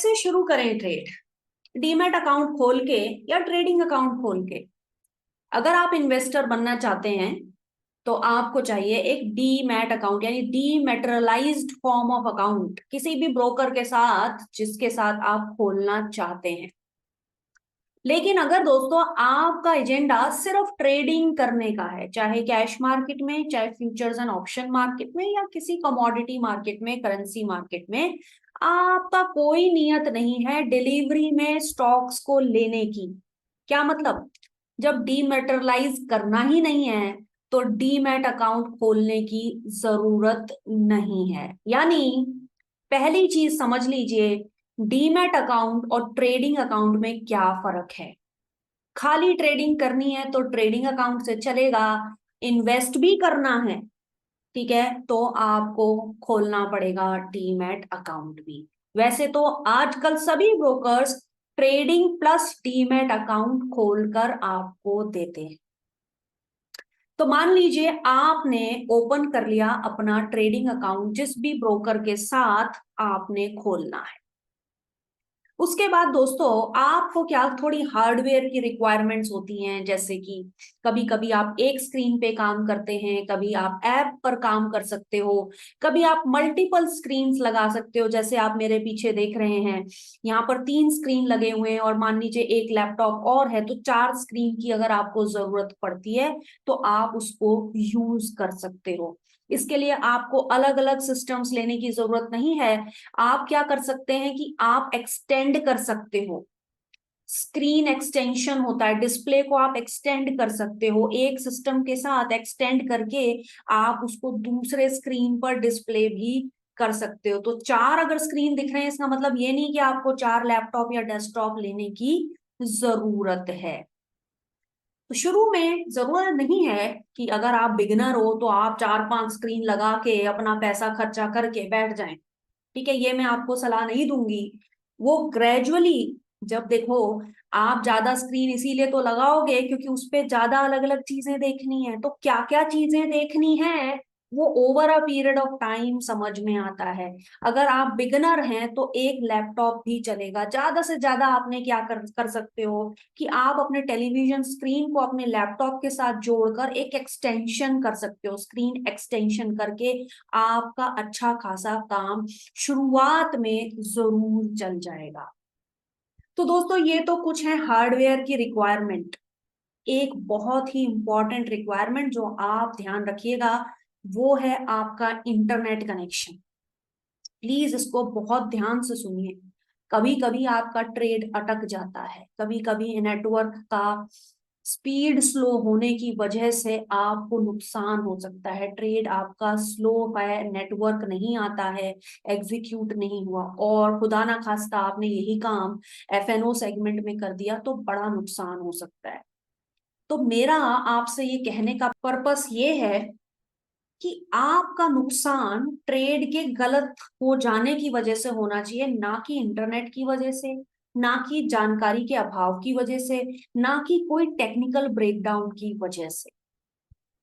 कैसे शुरू करें ट्रेड? डीमैट अकाउंट खोल के या ट्रेडिंग अकाउंट खोल के? अगर आप इन्वेस्टर बनना चाहते हैं तो आपको चाहिए एक डीमैट अकाउंट, यानी डीमेटेरियलाइज्ड फॉर्म ऑफ अकाउंट, किसी भी ब्रोकर के साथ जिसके साथ आप खोलना चाहते हैं। लेकिन अगर दोस्तों आपका एजेंडा सिर्फ ट्रेडिंग करने का है, चाहे कैश मार्केट में, चाहे फ्यूचर्स एंड ऑप्शन मार्केट में, या किसी कमोडिटी मार्केट में, करेंसी मार्केट में, आपका कोई नियत नहीं है डिलीवरी में स्टॉक्स को लेने की। क्या मतलब? जब डीमेटेरियलाइज करना ही नहीं है तो डीमैट अकाउंट खोलने की जरूरत नहीं है। यानी पहली चीज समझ लीजिए, डीमैट अकाउंट और ट्रेडिंग अकाउंट में क्या फर्क है। खाली ट्रेडिंग करनी है तो ट्रेडिंग अकाउंट से चलेगा, इन्वेस्ट भी करना है, ठीक है, तो आपको खोलना पड़ेगा डीमैट अकाउंट भी। वैसे तो आजकल सभी brokers trading plus demat account खोलकर आपको देते हैं। तो मान लीजिए आपने ओपन कर लिया अपना ट्रेडिंग अकाउंट, जिस भी ब्रोकर के साथ आपने खोलना है। उसके बाद दोस्तों आपको क्या थोड़ी हार्डवेयर की रिक्वायरमेंट्स होती हैं, जैसे कि कभी कभी आप एक स्क्रीन पे काम करते हैं, कभी आप ऐप पर काम कर सकते हो, कभी आप मल्टीपल स्क्रीन्स लगा सकते हो, जैसे आप मेरे पीछे देख रहे हैं यहाँ पर 3 स्क्रीन लगे हुए हैं, और मान लीजिए एक लैपटॉप और है, तो 4 स्क्रीन की अगर आपको जरूरत पड़ती है तो आप उसको यूज कर सकते हो। इसके लिए आपको अलग अलग सिस्टम्स लेने की जरूरत नहीं है। आप क्या कर सकते हैं कि आप एक्सटेंड कर सकते हो, स्क्रीन एक्सटेंशन होता है, डिस्प्ले को आप एक्सटेंड कर सकते हो, एक सिस्टम के साथ एक्सटेंड करके आप उसको दूसरे स्क्रीन पर डिस्प्ले भी कर सकते हो। तो 4 अगर स्क्रीन दिख रहे हैं, इसका मतलब ये नहीं कि आपको 4 लैपटॉप या डेस्कटॉप लेने की जरूरत है। तो शुरू में जरूरत नहीं है कि अगर आप बिगिनर हो तो आप 4-5 स्क्रीन लगा के अपना पैसा खर्चा करके बैठ जाएं, ठीक है, ये मैं आपको सलाह नहीं दूंगी। वो ग्रेजुअली, जब देखो, आप ज्यादा स्क्रीन इसीलिए तो लगाओगे क्योंकि उस पे ज्यादा अलग अलग चीजें देखनी है, तो क्या क्या चीजें देखनी है वो over a period of time समझ में आता है। अगर आप बिगनर हैं तो एक लैपटॉप भी चलेगा। ज्यादा से ज्यादा आपने क्या कर सकते हो कि आप अपने टेलीविजन स्क्रीन को अपने लैपटॉप के साथ जोड़कर एक एक्सटेंशन कर सकते हो, स्क्रीन एक्सटेंशन करके आपका अच्छा खासा काम शुरुआत में जरूर चल जाएगा। तो दोस्तों ये तो कुछ है हार्डवेयर की रिक्वायरमेंट। एक बहुत ही इंपॉर्टेंट रिक्वायरमेंट जो आप ध्यान रखिएगा, वो है आपका इंटरनेट कनेक्शन। प्लीज इसको बहुत ध्यान से सुनिए। कभी कभी आपका ट्रेड अटक जाता है, कभी कभी नेटवर्क का स्पीड स्लो होने की वजह से आपको नुकसान हो सकता है, ट्रेड आपका स्लो है, नेटवर्क नहीं आता है, एग्जीक्यूट नहीं हुआ, और खुदा ना खास्ता आपने यही काम एफएनओ सेगमेंट में कर दिया तो बड़ा नुकसान हो सकता है। तो मेरा आपसे ये कहने का पर्पस ये है कि आपका नुकसान ट्रेड के गलत हो जाने की वजह से होना चाहिए, ना कि इंटरनेट की वजह से, ना कि जानकारी के अभाव की वजह से, ना कि कोई टेक्निकल ब्रेकडाउन की वजह से,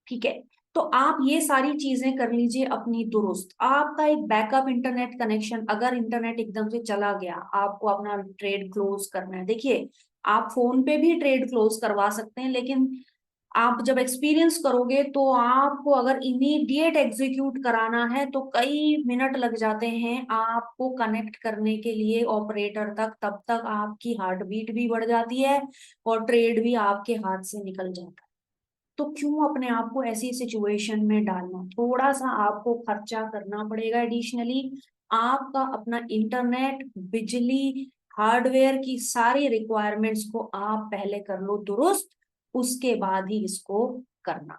ठीक है। तो आप ये सारी चीजें कर लीजिए अपनी दुरुस्त। आपका एक बैकअप इंटरनेट कनेक्शन, अगर इंटरनेट एकदम से चला गया, आपको अपना ट्रेड क्लोज करना है, देखिए आप फोन पे भी ट्रेड क्लोज करवा सकते हैं, लेकिन आप जब एक्सपीरियंस करोगे तो आपको अगर इमीडिएट एग्जीक्यूट कराना है तो कई मिनट लग जाते हैं आपको कनेक्ट करने के लिए ऑपरेटर तक, तब तक आपकी हार्ट बीट भी बढ़ जाती है और ट्रेड भी आपके हाथ से निकल जाता है। तो क्यों अपने आप को ऐसी सिचुएशन में डालना? थोड़ा सा आपको खर्चा करना पड़ेगा एडिशनली। आपका अपना इंटरनेट, बिजली, हार्डवेयर की सारी रिक्वायरमेंट्स को आप पहले कर लो दुरुस्त, उसके बाद ही इसको करना।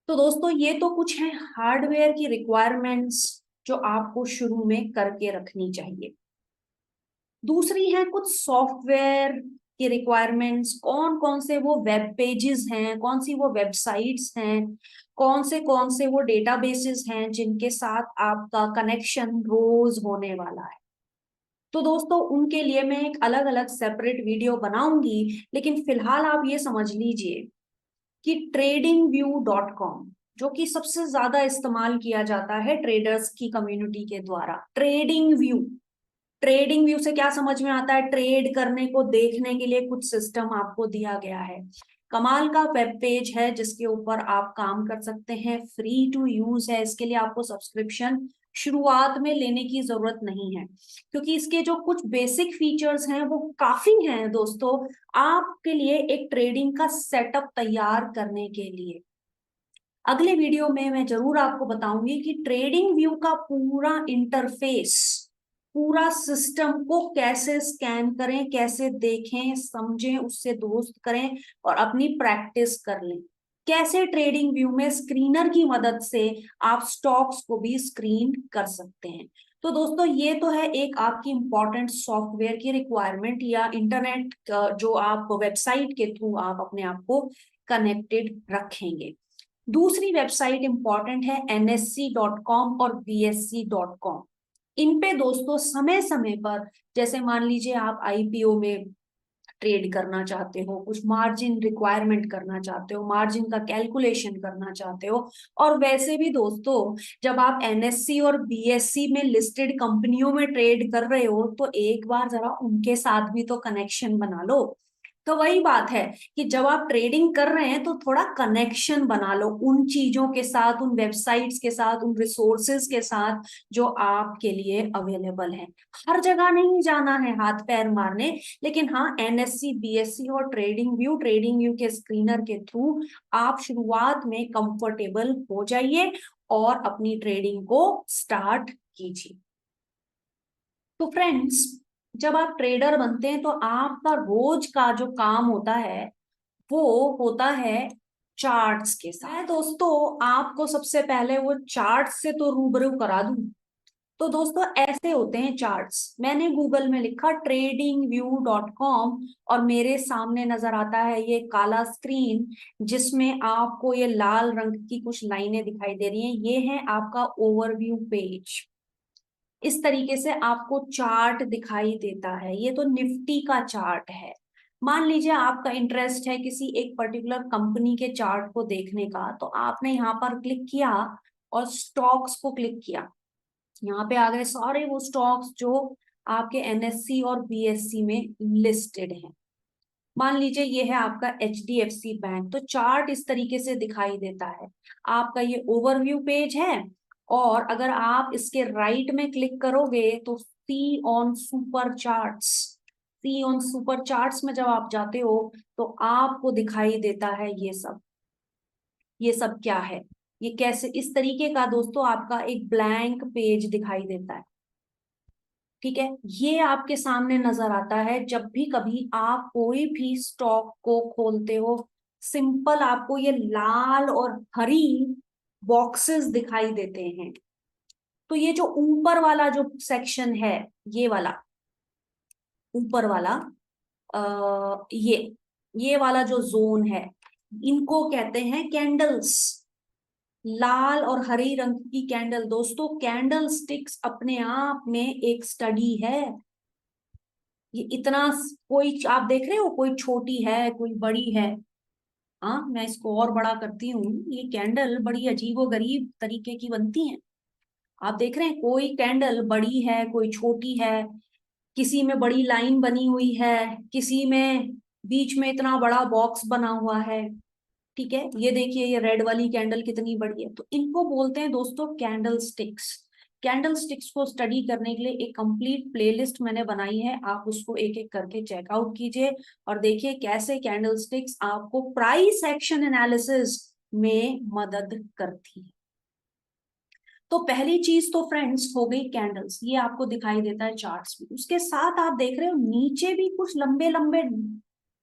तो दोस्तों ये तो कुछ है हार्डवेयर की रिक्वायरमेंट्स जो आपको शुरू में करके रखनी चाहिए। दूसरी है कुछ सॉफ्टवेयर की रिक्वायरमेंट्स। कौन कौन से वो वेब पेजेस हैं, कौन सी वो वेबसाइट्स हैं, कौन से वो डेटाबेसेस हैं जिनके साथ आपका कनेक्शन रोज होने वाला है। तो दोस्तों उनके लिए मैं एक अलग अलग सेपरेट वीडियो बनाऊंगी, लेकिन फिलहाल आप ये समझ लीजिए कि tradingview.com, जो कि सबसे ज्यादा इस्तेमाल किया जाता है ट्रेडर्स की कम्युनिटी के द्वारा, ट्रेडिंग व्यू, ट्रेडिंग व्यू से क्या समझ में आता है? ट्रेड करने को देखने के लिए कुछ सिस्टम आपको दिया गया है। कमाल का वेब पेज है जिसके ऊपर आप काम कर सकते हैं, फ्री टू यूज है, इसके लिए आपको सब्सक्रिप्शन शुरुआत में लेने की जरूरत नहीं है, क्योंकि इसके जो कुछ बेसिक फीचर्स हैं वो काफी हैं दोस्तों आपके लिए एक ट्रेडिंग का सेटअप तैयार करने के लिए। अगले वीडियो में मैं जरूर आपको बताऊंगी कि ट्रेडिंग व्यू का पूरा इंटरफेस, पूरा सिस्टम को कैसे स्कैन करें, कैसे देखें, समझें, उससे दोस्त करें और अपनी प्रैक्टिस कर लें। कैसे ट्रेडिंग व्यू में स्क्रीनर की मदद से आप स्टॉक्स को भी स्क्रीन कर सकते हैं। तो दोस्तों ये तो है एक आपकी इंपॉर्टेंट सॉफ्टवेयर की रिक्वायरमेंट या इंटरनेट जो आप वेबसाइट के थ्रू आप अपने आप को कनेक्टेड रखेंगे। दूसरी वेबसाइट इंपॉर्टेंट है nsc.com और bsc.com। इन पे दोस्तों समय समय पर, जैसे मान लीजिए आप आईपीओ में ट्रेड करना चाहते हो, कुछ मार्जिन रिक्वायरमेंट करना चाहते हो, मार्जिन का कैलकुलेशन करना चाहते हो, और वैसे भी दोस्तों जब आप एनएससी और बीएससी में लिस्टेड कंपनियों में ट्रेड कर रहे हो तो एक बार जरा उनके साथ भी तो कनेक्शन बना लो। तो वही बात है कि जब आप ट्रेडिंग कर रहे हैं तो थोड़ा कनेक्शन बना लो उन चीजों के साथ, उन वेबसाइट्स के साथ, उन रिसोर्सेज के साथ जो आपके लिए अवेलेबल है। हर जगह नहीं जाना है हाथ पैर मारने, लेकिन हाँ एनएससी बीएससी और ट्रेडिंग व्यू के स्क्रीनर के थ्रू आप शुरुआत में कंफर्टेबल हो जाइए और अपनी ट्रेडिंग को स्टार्ट कीजिए। तो फ्रेंड्स जब आप ट्रेडर बनते हैं तो आपका रोज का जो काम होता है वो होता है चार्ट्स के साथ। मैं दोस्तों आपको सबसे पहले वो चार्ट्स से तो रूबरू करा दूं। तो दोस्तों ऐसे होते हैं चार्ट्स। मैंने गूगल में लिखा tradingview.com और मेरे सामने नजर आता है ये काला स्क्रीन जिसमें आपको ये लाल रंग की कुछ लाइनें दिखाई दे रही हैं। ये है आपका ओवरव्यू पेज। इस तरीके से आपको चार्ट दिखाई देता है। ये तो निफ्टी का चार्ट है। मान लीजिए आपका इंटरेस्ट है किसी एक पर्टिकुलर कंपनी के चार्ट को देखने का, तो आपने यहाँ पर क्लिक किया और स्टॉक्स को क्लिक किया। यहाँ पे आ गए सारे वो स्टॉक्स जो आपके एनएससी और बीएससी में लिस्टेड हैं। मान लीजिए ये है आपका एचडीएफसी बैंक, तो चार्ट इस तरीके से दिखाई देता है। आपका ये ओवरव्यू पेज है और अगर आप इसके राइट में क्लिक करोगे तो see on super charts, see on super charts में जब आप जाते हो तो आपको दिखाई देता है ये सब। ये सब क्या है, ये कैसे, इस तरीके का दोस्तों आपका एक ब्लैंक पेज दिखाई देता है। ठीक है, ये आपके सामने नजर आता है जब भी कभी आप कोई भी स्टॉक को खोलते हो। सिंपल आपको ये लाल और हरी बॉक्सेस दिखाई देते हैं। तो ये जो ऊपर वाला जो सेक्शन है, ये वाला ऊपर वाला ये वाला जो जोन है, इनको कहते हैं कैंडल्स। लाल और हरी रंग की कैंडल, दोस्तों कैंडल स्टिक्स अपने आप में एक स्टडी है। ये इतना, कोई आप देख रहे हो कोई छोटी है कोई बड़ी है। हाँ मैं इसको और बड़ा करती हूँ। ये कैंडल बड़ी अजीबो गरीब तरीके की बनती हैं। आप देख रहे हैं कोई कैंडल बड़ी है कोई छोटी है, किसी में बड़ी लाइन बनी हुई है, किसी में बीच में इतना बड़ा बॉक्स बना हुआ है। ठीक है, ये देखिए ये रेड वाली कैंडल कितनी बड़ी है। तो इनको बोलते हैं दोस्तों कैंडल स्टिक्स। कैंडल स्टिक्स को स्टडी करने के लिए एक कंप्लीट प्लेलिस्ट मैंने बनाई है, आप उसको एक एक करके चेकआउट कीजिए और देखिए कैसे कैंडल स्टिक्स आपको प्राइस एक्शन एनालिसिस में मदद करती है। तो पहली चीज तो फ्रेंड्स हो गई कैंडल्स, ये आपको दिखाई देता है चार्ट्स में। उसके साथ आप देख रहे हो नीचे भी कुछ लंबे लंबे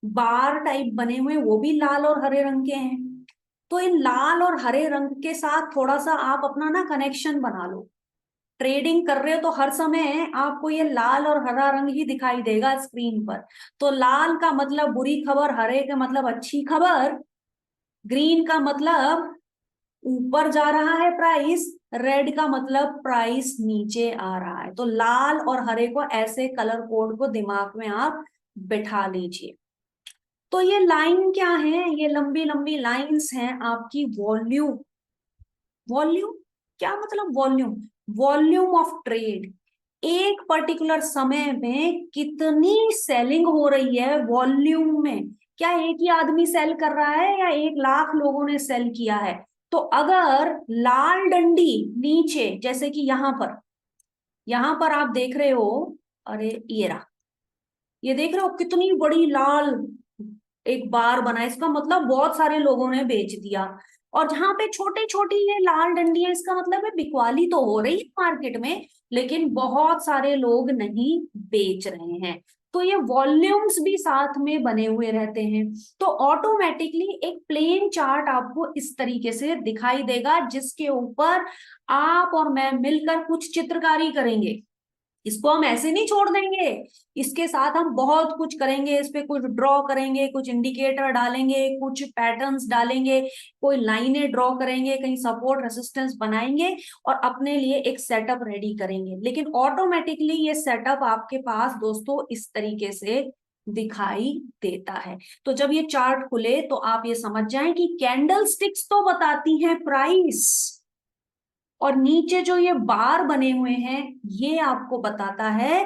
बार टाइप बने हुए, वो भी लाल और हरे रंग के हैं। तो इन लाल और हरे रंग के साथ थोड़ा सा आप अपना ना कनेक्शन बना लो। ट्रेडिंग कर रहे हो तो हर समय आपको ये लाल और हरा रंग ही दिखाई देगा स्क्रीन पर। तो लाल का मतलब बुरी खबर, हरे का मतलब अच्छी खबर, ग्रीन का मतलब ऊपर जा रहा है प्राइस, रेड का मतलब प्राइस नीचे आ रहा है। तो लाल और हरे को ऐसे कलर कोड को दिमाग में आप बिठा लीजिए। तो ये लाइन क्या है, ये लंबी लंबी लाइंस हैं आपकी वॉल्यूम। वॉल्यूम क्या मतलब? Volume, volume of trade. एक पर्टिकुलर समय में कितनी सेलिंग हो रही है वॉल्यूम में, क्या एक ही आदमी सेल कर रहा है या 1 लाख लोगों ने सेल किया है। तो अगर लाल डंडी नीचे, जैसे कि यहां पर आप देख रहे हो, अरे ये देख रहे हो कितनी बड़ी लाल एक बार बना है, इसका मतलब बहुत सारे लोगों ने बेच दिया। और जहां पे छोटी छोटी ये लाल डंडियां, इसका मतलब है बिकवाली तो हो रही है मार्केट में, लेकिन बहुत सारे लोग नहीं बेच रहे हैं। तो ये वॉल्यूम्स भी साथ में बने हुए रहते हैं। तो ऑटोमेटिकली एक प्लेन चार्ट आपको इस तरीके से दिखाई देगा, जिसके ऊपर आप और मैं मिलकर कुछ चित्रकारी करेंगे। इसको हम ऐसे नहीं छोड़ देंगे, इसके साथ हम बहुत कुछ करेंगे, इस पे कुछ ड्रॉ करेंगे, कुछ इंडिकेटर डालेंगे, कुछ पैटर्न्स डालेंगे, कोई लाइनें ड्रॉ करेंगे, कहीं सपोर्ट रेसिस्टेंस बनाएंगे और अपने लिए एक सेटअप रेडी करेंगे। लेकिन ऑटोमेटिकली ये सेटअप आपके पास दोस्तों इस तरीके से दिखाई देता है। तो जब ये चार्ट खुले तो आप ये समझ जाएं कि कैंडल स्टिक्स तो बताती हैं प्राइस, और नीचे जो ये बार बने हुए हैं ये आपको बताता है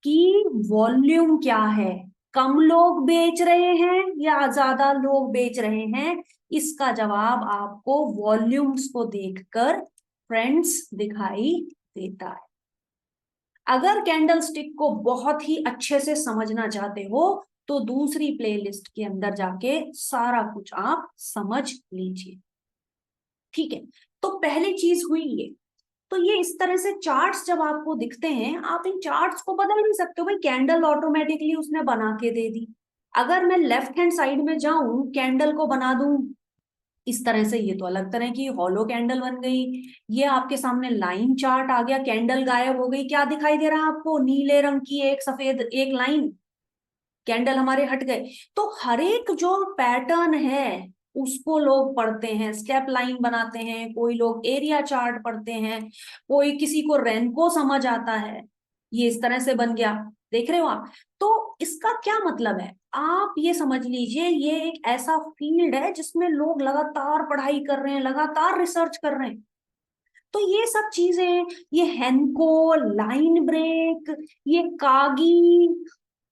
कि वॉल्यूम क्या है, कम लोग बेच रहे हैं या ज्यादा लोग बेच रहे हैं। इसका जवाब आपको वॉल्यूम्स को देखकर फ्रेंड्स दिखाई देता है। अगर कैंडल स्टिक को बहुत ही अच्छे से समझना चाहते हो तो दूसरी प्लेलिस्ट के अंदर जाके सारा कुछ आप समझ लीजिए। ठीक है, तो पहली चीज हुई ये। तो ये इस तरह से चार्ट्स जब आपको दिखते हैं, आप इन चार्ट्स को बदल भी सकते हो। भाई कैंडल ऑटोमेटिकली उसने बना के दे दी, अगर मैं लेफ्ट हैंड साइड में जाऊं कैंडल को बना दूं इस तरह से, ये तो अलग तरह की हॉलो कैंडल बन गई। ये आपके सामने लाइन चार्ट आ गया, कैंडल गायब हो गई, क्या दिखाई दे रहा है आपको, नीले रंग की एक सफेद एक लाइन, कैंडल हमारे हट गए। तो हर एक जो पैटर्न है उसको लोग पढ़ते हैं, स्टेप लाइन बनाते हैं, कोई लोग एरिया चार्ट पढ़ते हैं, कोई किसी को रेनको समझ आता है। ये इस तरह से बन गया, देख रहे हो आप। तो इसका क्या मतलब है, आप ये समझ लीजिए ये एक ऐसा फील्ड है जिसमें लोग लगातार पढ़ाई कर रहे हैं, लगातार रिसर्च कर रहे हैं। तो ये सब चीजें, ये हेनको, लाइन ब्रेक, ये कागी,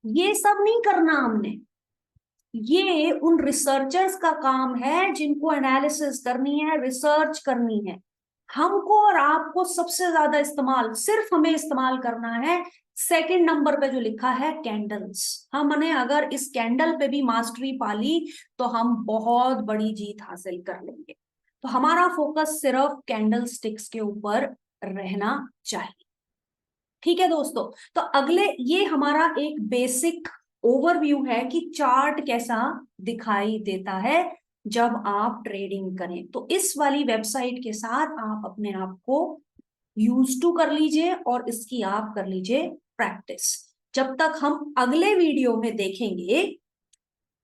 ये सब नहीं करना हमने। ये उन रिसर्चर्स का काम है जिनको एनालिसिस करनी है, रिसर्च करनी है। हमको और आपको सबसे ज्यादा इस्तेमाल, सिर्फ हमें इस्तेमाल करना है सेकंड नंबर पे जो लिखा है कैंडल्स। हमने अगर इस कैंडल पे भी मास्टरी पाली तो हम बहुत बड़ी जीत हासिल कर लेंगे। तो हमारा फोकस सिर्फ कैंडल स्टिक्स के ऊपर रहना चाहिए। ठीक है दोस्तों, तो अगले ये हमारा एक बेसिक ओवरव्यू है कि चार्ट कैसा दिखाई देता है जब आप ट्रेडिंग करें। तो इस वाली वेबसाइट के साथ आप अपने आप को यूज टू कर लीजिए और इसकी आप कर लीजिए प्रैक्टिस। जब तक हम अगले वीडियो में देखेंगे,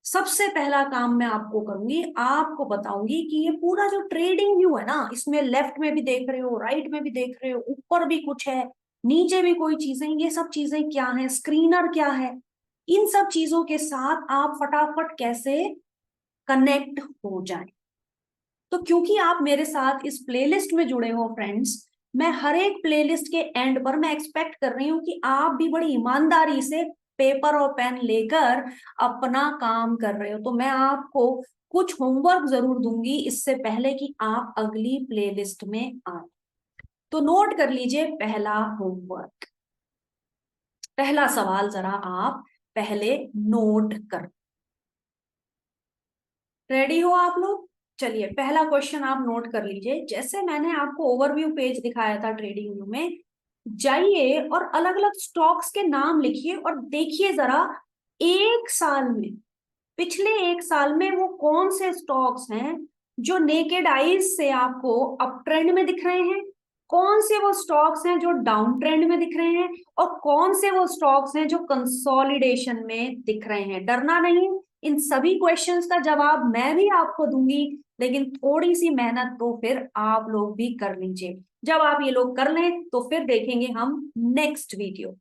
सबसे पहला काम मैं आपको करूंगी, आपको बताऊंगी कि ये पूरा जो ट्रेडिंग व्यू है ना, इसमें लेफ्ट में भी देख रहे हो, राइट में भी देख रहे हो, ऊपर भी कुछ है, नीचे भी कोई चीजें, ये सब चीजें क्या है, स्क्रीनर क्या है, इन सब चीजों के साथ आप फटाफट कैसे कनेक्ट हो जाएं। तो क्योंकि आप मेरे साथ इस प्लेलिस्ट में जुड़े हो फ्रेंड्स, मैं हर एक प्लेलिस्ट के एंड पर मैं एक्सपेक्ट कर रही हूँ कि आप भी बड़ी ईमानदारी से पेपर और पेन लेकर अपना काम कर रहे हो। तो मैं आपको कुछ होमवर्क जरूर दूंगी इससे पहले कि आप अगली प्लेलिस्ट में आए। तो नोट कर लीजिए पहला होमवर्क, पहला सवाल जरा आप पहले नोट कर। रेडी हो आप लोग? चलिए पहला क्वेश्चन आप नोट कर लीजिए। जैसे मैंने आपको ओवरव्यू पेज दिखाया था ट्रेडिंग व्यू में, जाइए और अलग अलग स्टॉक्स के नाम लिखिए और देखिए जरा एक साल में, पिछले एक साल में वो कौन से स्टॉक्स हैं जो नेकेड आईज से आपको अप ट्रेंड में दिख रहे हैं, कौन से वो स्टॉक्स हैं जो डाउन ट्रेंड में दिख रहे हैं, और कौन से वो स्टॉक्स हैं जो कंसोलिडेशन में दिख रहे हैं। डरना नहीं, इन सभी क्वेश्चंस का जवाब मैं भी आपको दूंगी, लेकिन थोड़ी सी मेहनत तो फिर आप लोग भी कर लीजिए। जब आप ये लोग कर लें तो फिर देखेंगे हम नेक्स्ट वीडियो।